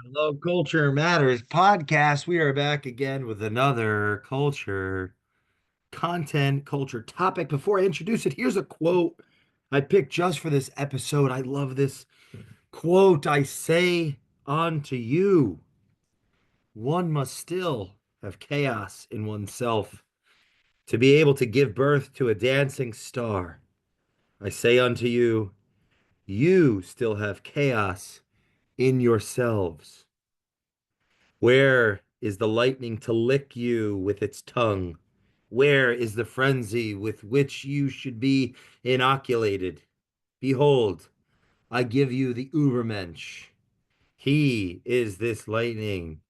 Hello, Culture Matters podcast. We are back again with another culture content, culture topic. Before I introduce it, here's a quote I picked just for this episode. I love this quote. I say unto you, one must still have chaos in oneself to be able to give birth to a dancing star. I say unto you, you still have chaos in yourselves. Where is the lightning to lick you with its tongue? Where is the frenzy with which you should be inoculated? Behold, I give you the Ubermensch. He is this lightning.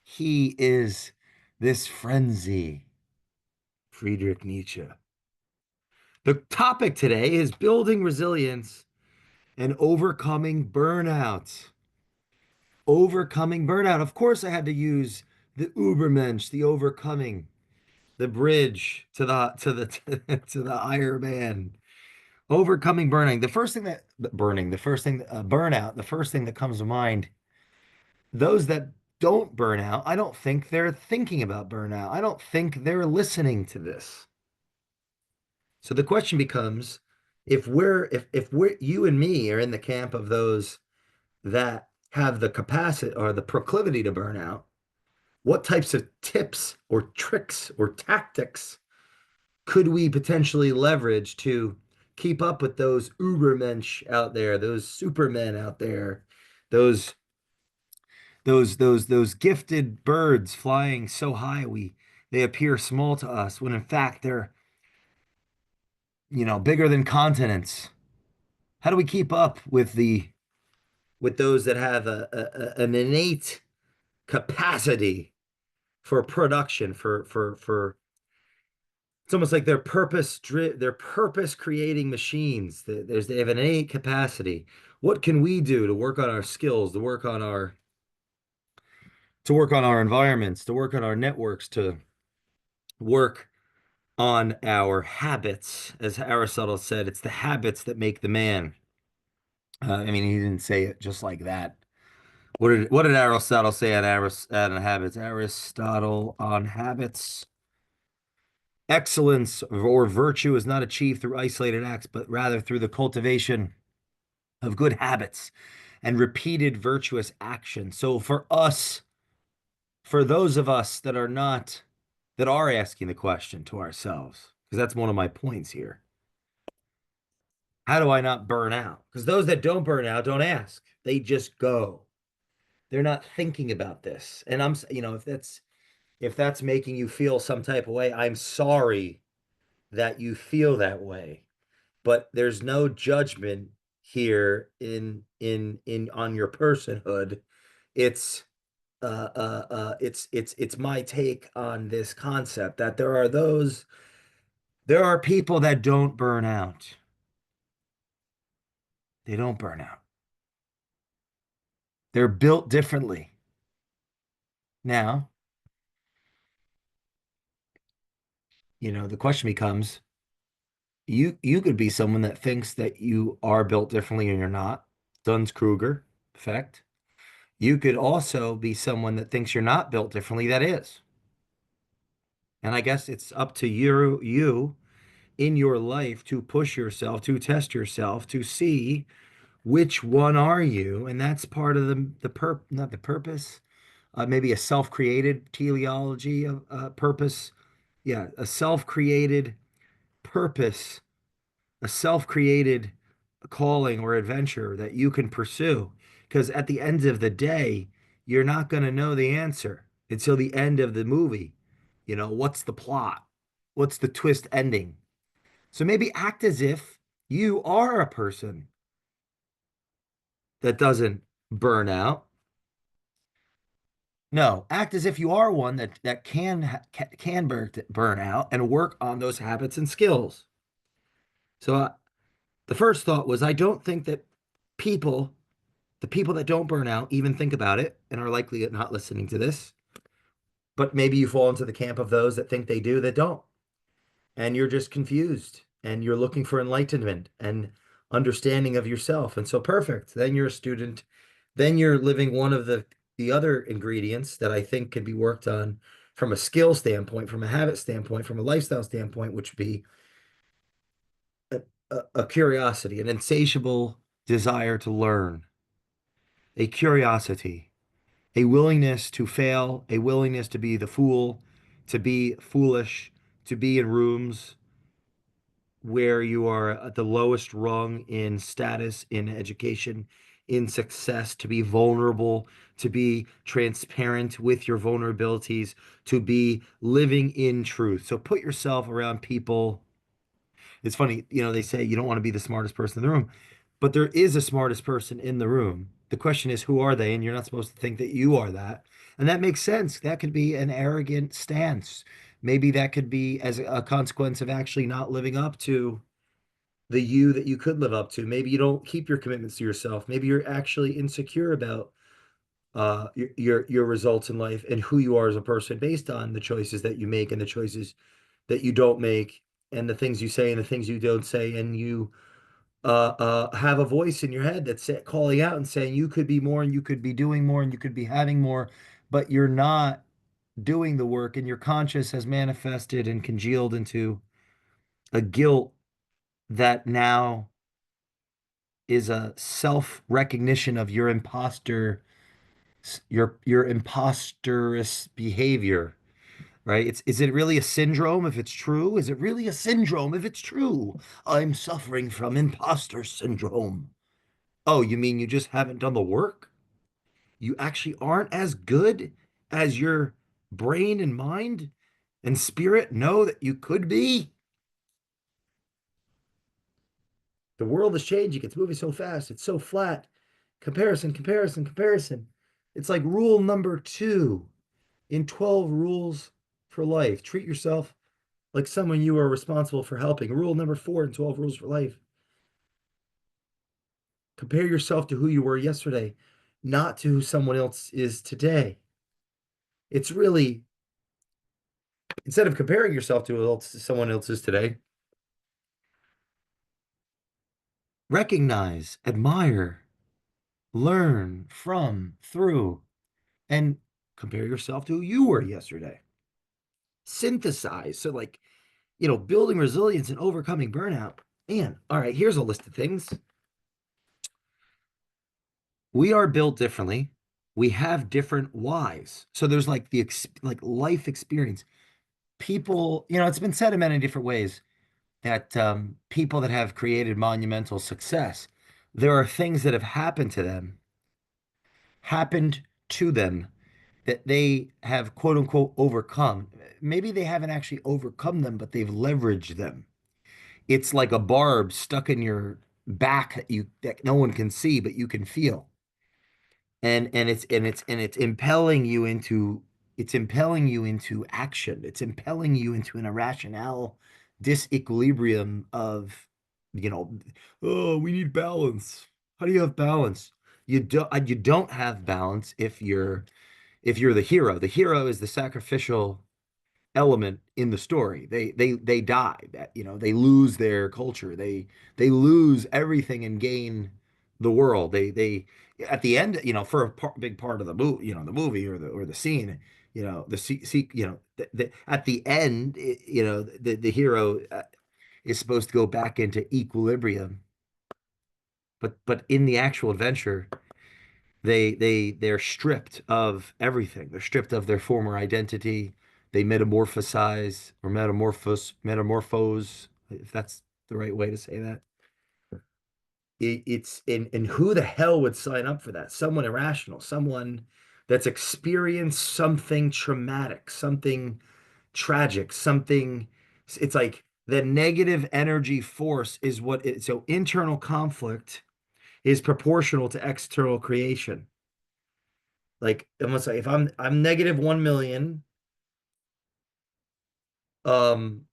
He is this frenzy. Friedrich Nietzsche. The topic today is building resilience and overcoming burnout. Overcoming burnout. Of course, I had to use the Ubermensch, the overcoming, the bridge to the to the higher man. Overcoming burning. The first thing burnout. The first thing that comes to mind. Those that don't burn out, I don't think they're thinking about burnout. I don't think they're listening to this. So the question becomes, if we're you and me are in the camp of those that have the capacity or the proclivity to burn out, what types of tips or tricks or tactics could we potentially leverage to keep up with those Ubermensch out there, those supermen out there, those those gifted birds flying so high they appear small to us when in fact they're, bigger than continents. How do we keep up with the with those that have an innate capacity for production, for it's almost like they're purpose creating machines. They have an innate capacity. What can we do to work on our skills, to work on our environments, to work on our networks, to work on our habits? As Aristotle said, it's the habits that make the man. I mean, he didn't say it just like that. What did Aristotle say on habits? Aristotle on habits. Excellence or virtue is not achieved through isolated acts, but rather through the cultivation of good habits and repeated virtuous action. So for those of us that are asking the question to ourselves, because that's one of my points here. How do I not burn out? Because those that don't burn out don't ask. They just go. They're not thinking about this. And if that's making you feel some type of way, I'm sorry that you feel that way. But there's no judgment here in on your personhood. It's it's my take on this concept that there are people that don't burn out. They don't burn out. They're built differently. Now, the question becomes, you could be someone that thinks that you are built differently and you're not. Duns-Kruger effect. You could also be someone that thinks you're not built differently that is. And I guess it's up to you in your life to push yourself, to test yourself, to see which one are you. And that's part of not the purpose, maybe a self-created teleology of purpose. Yeah, a self-created purpose, a self-created calling or adventure that you can pursue. Because at the end of the day, you're not going to know the answer until the end of the movie. What's the plot? What's the twist ending? So maybe act as if you are a person that doesn't burn out. No, act as if you are one that can burn out and work on those habits and skills. So the first thought was I don't think that people, the people that don't burn out, even think about it and are likely not listening to this. But maybe you fall into the camp of those that think they do that don't. And you're just confused and you're looking for enlightenment and understanding of yourself. And so perfect. Then you're a student. Then you're living one of the the other ingredients that I think can be worked on from a skill standpoint, from a habit standpoint, from a lifestyle standpoint, which would be a curiosity, an insatiable desire to learn, a curiosity, a willingness to fail, a willingness to be the fool, to be foolish, to be in rooms where you are at the lowest rung in status, in education, in success, to be vulnerable, to be transparent with your vulnerabilities, to be living in truth. So put yourself around people. It's funny, they say you don't want to be the smartest person in the room, but there is a smartest person in the room. The question is, who are they? And you're not supposed to think that you are that. And that makes sense. That could be an arrogant stance. Maybe that could be as a consequence of actually not living up to the you that you could live up to. Maybe you don't keep your commitments to yourself. Maybe you're actually insecure about your results in life and who you are as a person based on the choices that you make and the choices that you don't make and the things you say and the things you don't say. And you have a voice in your head that's calling out and saying you could be more and you could be doing more and you could be having more, but you're not doing the work, and your conscience has manifested and congealed into a guilt that now is a self recognition of your your imposterous behavior, right? Is it really a syndrome if it's true? Is it really a syndrome if it's true? I'm suffering from imposter syndrome. Oh, you mean you just haven't done the work? You actually aren't as good as your brain and mind and spirit know that you could be? The world is changing. It's moving so fast. It's so flat. Comparison, comparison, comparison. It's like rule number two in 12 rules for life. Treat yourself like someone you are responsible for helping. Rule number four in 12 rules for life. Compare yourself to who you were yesterday, not to who someone else is today. It's really, instead of comparing yourself to who someone else is today, recognize, admire, learn from, through, and compare yourself to who you were yesterday. Synthesize. So, like, building resilience and overcoming burnout. And all right, here's a list of things. We are built differently. We have different whys. So there's like like life experience. People, it's been said in many different ways that people that have created monumental success, there are things that have happened to them that they have quote unquote overcome. Maybe they haven't actually overcome them, but they've leveraged them. It's like a barb stuck in your back that no one can see, but you can feel. And it's impelling you into action. It's impelling you into an irrational disequilibrium of, you know, oh, we need balance. How do you have balance? You don't have balance if you're the hero. The hero is the sacrificial element in the story. They die. They lose their culture. They lose everything and gain the world. They at the end, for big part of the movie, the movie or the scene, at the end, the hero is supposed to go back into equilibrium, but in the actual adventure, they're stripped of everything. They're stripped of their former identity. They metamorphosize or metamorphose, if that's the right way to say that. It's and who the hell would sign up for that? Someone irrational, someone that's experienced something traumatic, something tragic, something. It's like the negative energy force is so internal conflict is proportional to external creation. Like almost like if I'm negative 1 million, um,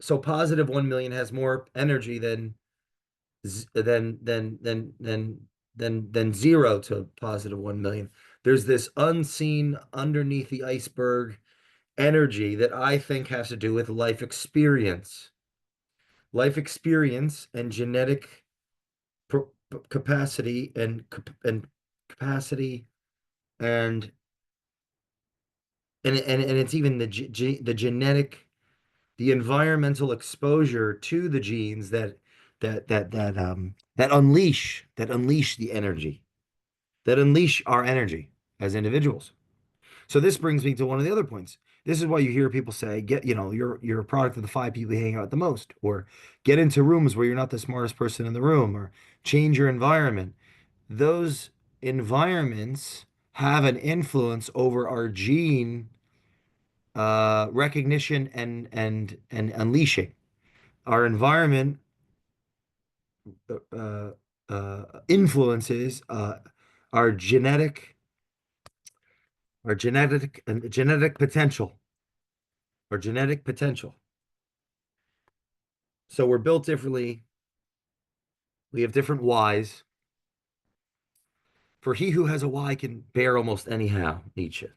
so positive 1 million has more energy than zero to positive 1 million. There's this unseen underneath the iceberg energy that I think has to do with life experience and genetic capacity and capacity and and it's even the genetic, the environmental exposure to the genes that unleash the energy, that unleash our energy as individuals. So this brings me to one of the other points. This is why you hear people say, get, you're a product of the five people you hang out with the most, or get into rooms where you're not the smartest person in the room, or change your environment. Those environments have an influence over our gene recognition and unleashing. Our environment uh, influences our genetic potential, our genetic potential. So we're built differently. We have different whys. For he who has a why can bear almost anyhow, Nietzsche.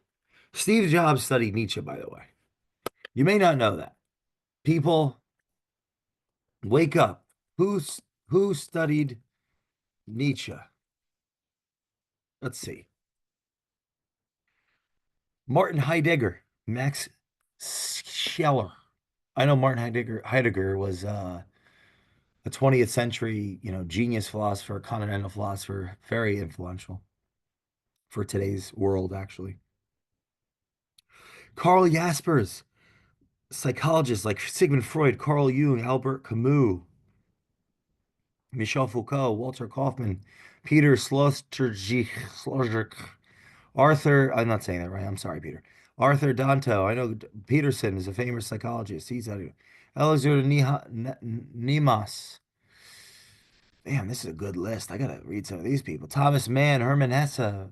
Steve Jobs studied Nietzsche, by the way. You may not know that. People, wake up. Who studied Nietzsche? Let's see. Martin Heidegger, Max Scheler. I know Martin Heidegger was a 20th century, genius philosopher, continental philosopher, very influential for today's world, actually. Carl Jaspers, psychologists like Sigmund Freud, Carl Jung, Albert Camus, Michel Foucault, Walter Kaufman, Peter Sloterdijk, Arthur, I'm not saying that right. I'm sorry, Peter. Arthur Danto. I know Peterson is a famous psychologist. He's out of Alexander Nemas. Damn, this is a good list. I gotta read some of these people. Thomas Mann, Hermann Hesse,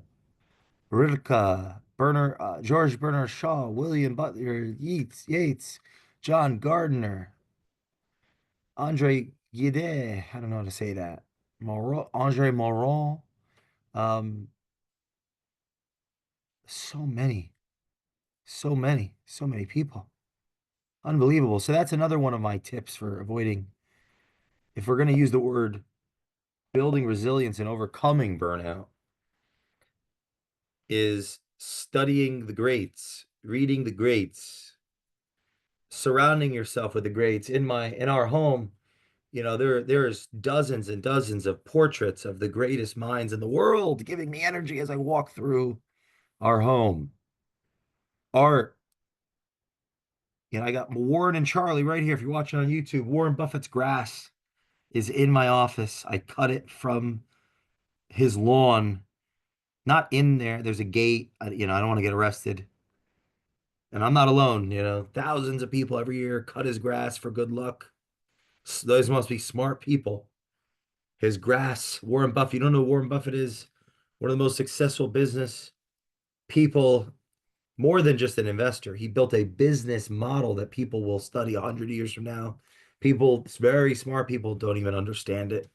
Rilke, George Bernard Shaw, William Butler Yeats, John Gardner, Andre Gide. I don't know how to say that. Andre Moron. Um, so many, so many people. Unbelievable. So that's another one of my tips for avoiding, if we're going to use the word building resilience and overcoming burnout, is studying the greats, reading the greats, surrounding yourself with the greats. In our home, there's dozens and dozens of portraits of the greatest minds in the world giving me energy as I walk through our home. Art, I got Warren and Charlie right here. If you're watching on YouTube, Warren Buffett's grass is in my office. I cut it from his lawn, not in there. There's a gate. I don't want to get arrested. And I'm not alone. Thousands of people every year cut his grass for good luck. Those must be smart people. His grass, Warren Buffett. You don't know who Warren Buffett is? One of the most successful business people, more than just an investor. He built a business model that people will study 100 years from now. People, very smart people, don't even understand it.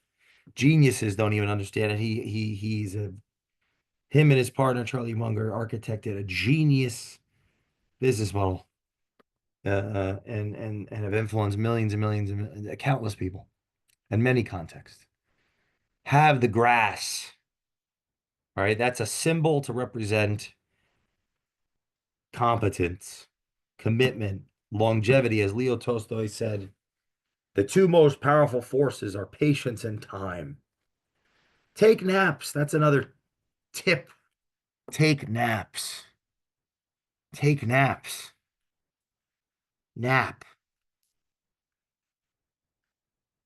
Geniuses don't even understand it. Him and his partner Charlie Munger architected a genius business model, and have influenced millions and millions and countless people in many contexts. Have the grass, all right? That's a symbol to represent competence, commitment, longevity. As Leo Tolstoy said, the two most powerful forces are patience and time. Take naps. That's another tip. Take naps. Take naps. Nap.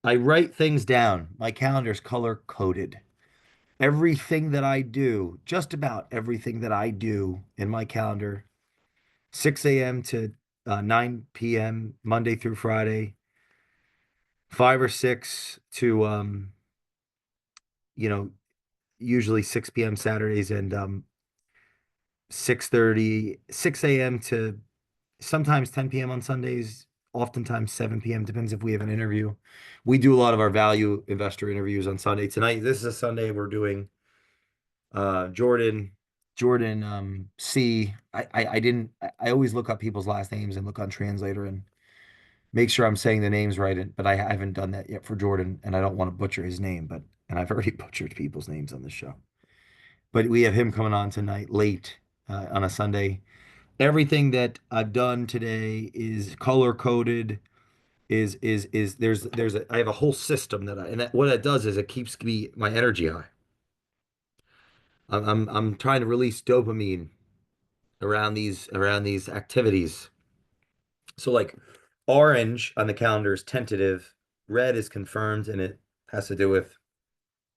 I write things down. My calendar's color coded. Everything that I do, just about everything that I do in my calendar, 6 a.m. to 9 p.m., Monday through Friday, 5 or 6 to, you know, usually 6 p.m. Saturdays, and 6:30, 6 a.m. to sometimes 10 p.m. on Sundays, oftentimes 7 p.m. Depends if we have an interview. We do a lot of our value investor interviews on Sunday. Tonight, this is a Sunday we're doing Jordan C. I didn't I always look up people's last names and look on translator and make sure I'm saying the names right, but I haven't done that yet for Jordan, and I don't want to butcher his name, and I've already butchered people's names on the show. but we have him coming on tonight late on a Sunday. Everything that I've done today is color coded. Is there's I have a whole system that what it does is it keeps me my energy high. I'm trying to release dopamine around these activities. So like orange on the calendar is tentative, red is confirmed, and it has to do with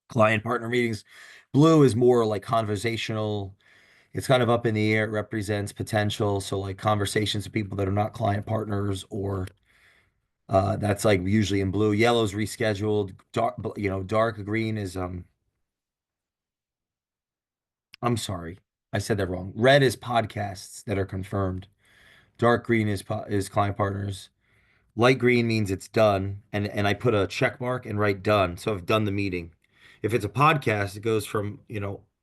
client partner meetings. Blue is more like conversational. It's kind of up in the air. It represents potential. So like conversations with people that are not client partners or that's like usually in blue. Yellow's rescheduled. Dark, dark green is I'm sorry. I said that wrong. Red is podcasts that are confirmed. Dark green is client partners. Light green means it's done, and I put a check mark and write done. So I've done the meeting. If it's a podcast, it goes from,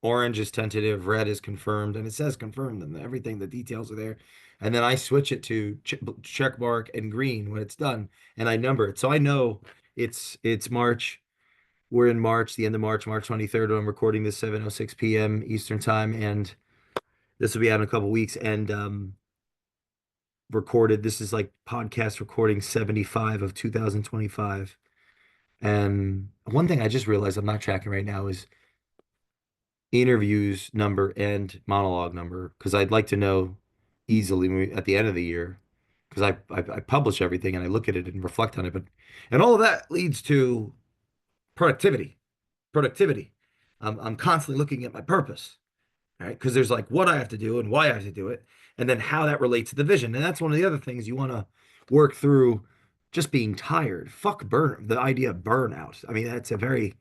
orange is tentative, red is confirmed, and it says confirmed, and everything, the details are there. And then I switch it to check mark and green when it's done, and I number it. So I know it's March. We're in March, the end of March, March 23rd, when I'm recording this 7:06 p.m. Eastern time, and this will be out in a couple weeks. And recorded. This is like podcast recording 75 of 2025. And one thing I just realized I'm not tracking right now is interviews number and monologue number because I'd like to know easily at the end of the year because I publish everything and I look at it and reflect on it. But and all of that leads to productivity. Productivity. I'm constantly looking at my purpose. Right? Because there's like what I have to do and why I have to do it, and then how that relates to the vision. And that's one of the other things you want to work through just being tired. Fuck the idea of burnout. I mean, that's a very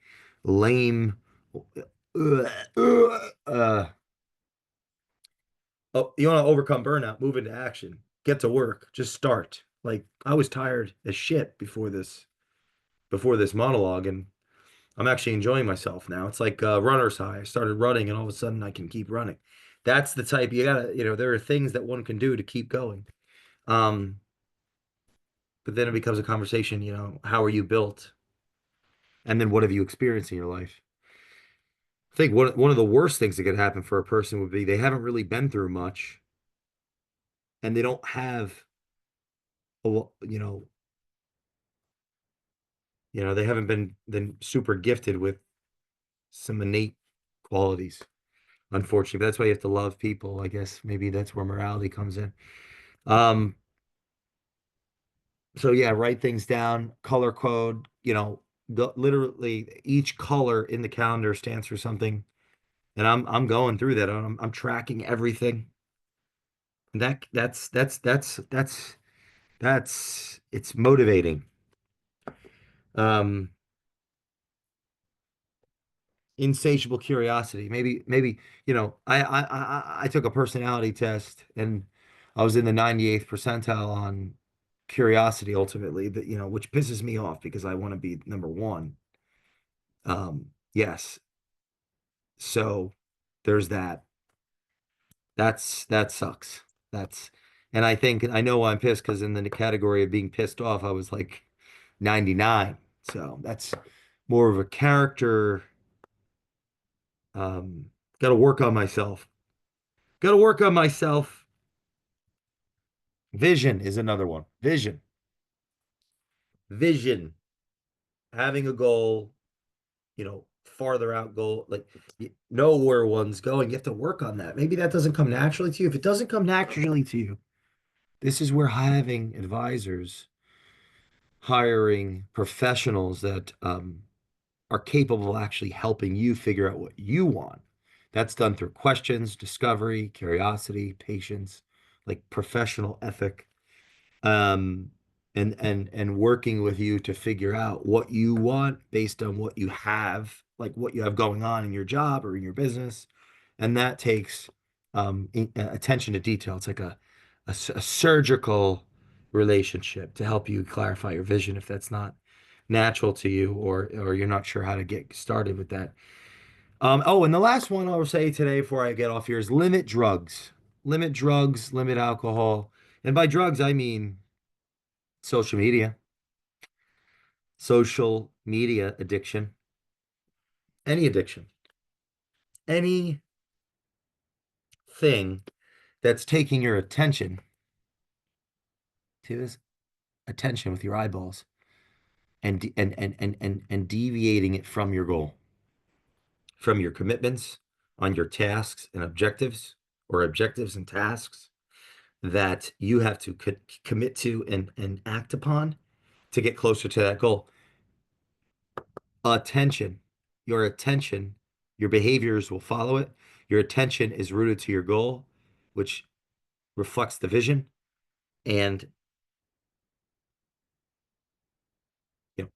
lame, uh, uh, oh, you want to overcome burnout, move into action, get to work, just start. Like I was tired as shit before this monologue, and I'm actually enjoying myself now. It's like runner's high. I started running, and all of a sudden, I can keep running. That's the type you gotta, there are things that one can do to keep going. Um, but then it becomes a conversation, how are you built? And then what have you experienced in your life? I think one of the worst things that could happen for a person would be they haven't really been through much, and they don't have they haven't been super gifted with some innate qualities. Unfortunately, but that's why you have to love people. I guess maybe that's where morality comes in. Um, so yeah, write things down, color code, literally each color in the calendar stands for something. And I'm going through that. I'm tracking everything. And that's it's motivating. Um, insatiable curiosity. Maybe, I took a personality test and I was in the 98th percentile on curiosity ultimately, that, which pisses me off because I want to be number one. Yes. So there's that. That sucks. That's and I think I know why I'm pissed because in the category of being pissed off, I was like 99. So that's more of a character. Got to work on myself. Got to work on myself. Vision is another one. Vision. Having a goal, farther out goal, like you know where one's going. You have to work on that. Maybe that doesn't come naturally to you. If it doesn't come naturally to you, this is where having advisors, hiring professionals that are capable of actually helping you figure out what you want. That's done through questions, discovery, curiosity, patience, like professional ethic, um, and working with you to figure out what you want based on what you have, like what you have going on in your job or in your business, and that takes attention to detail. It's like a surgical relationship to help you clarify your vision if that's not natural to you or you're not sure how to get started with that. Oh, and the last one I'll say today before I get off here is limit drugs. Limit drugs, limit alcohol. And by drugs, I mean social media, social media addiction, any addiction, anything that's taking your attention, see this? Attention with your eyeballs and deviating it from your goal, from your commitments on your tasks and objectives, or objectives and tasks that you have to commit to and act upon to get closer to that goal. Attention, your attention, your behaviors will follow it. Your attention is rooted to your goal, which reflects the vision. And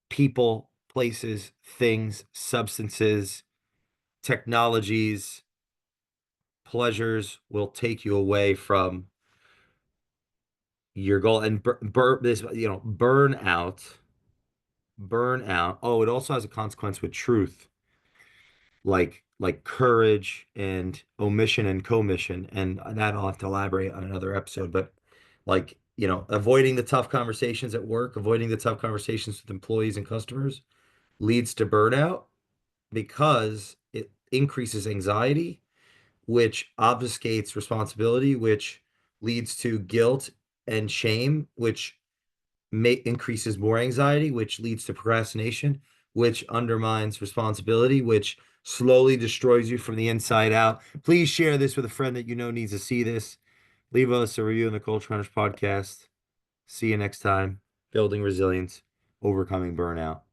people, places, things, substances, technologies, pleasures will take you away from your goal. And burnout. Oh, it also has a consequence with truth, like courage and omission and commission, and that I'll have to elaborate on another episode. But avoiding the tough conversations at work, avoiding the tough conversations with employees and customers leads to burnout because it increases anxiety, which obfuscates responsibility, which leads to guilt and shame, which increases more anxiety, which leads to procrastination, which undermines responsibility, which slowly destroys you from the inside out. Please share this with a friend that you know needs to see this. Leave us a review in the Culture Hunters podcast. See you next time. Building resilience, overcoming burnout.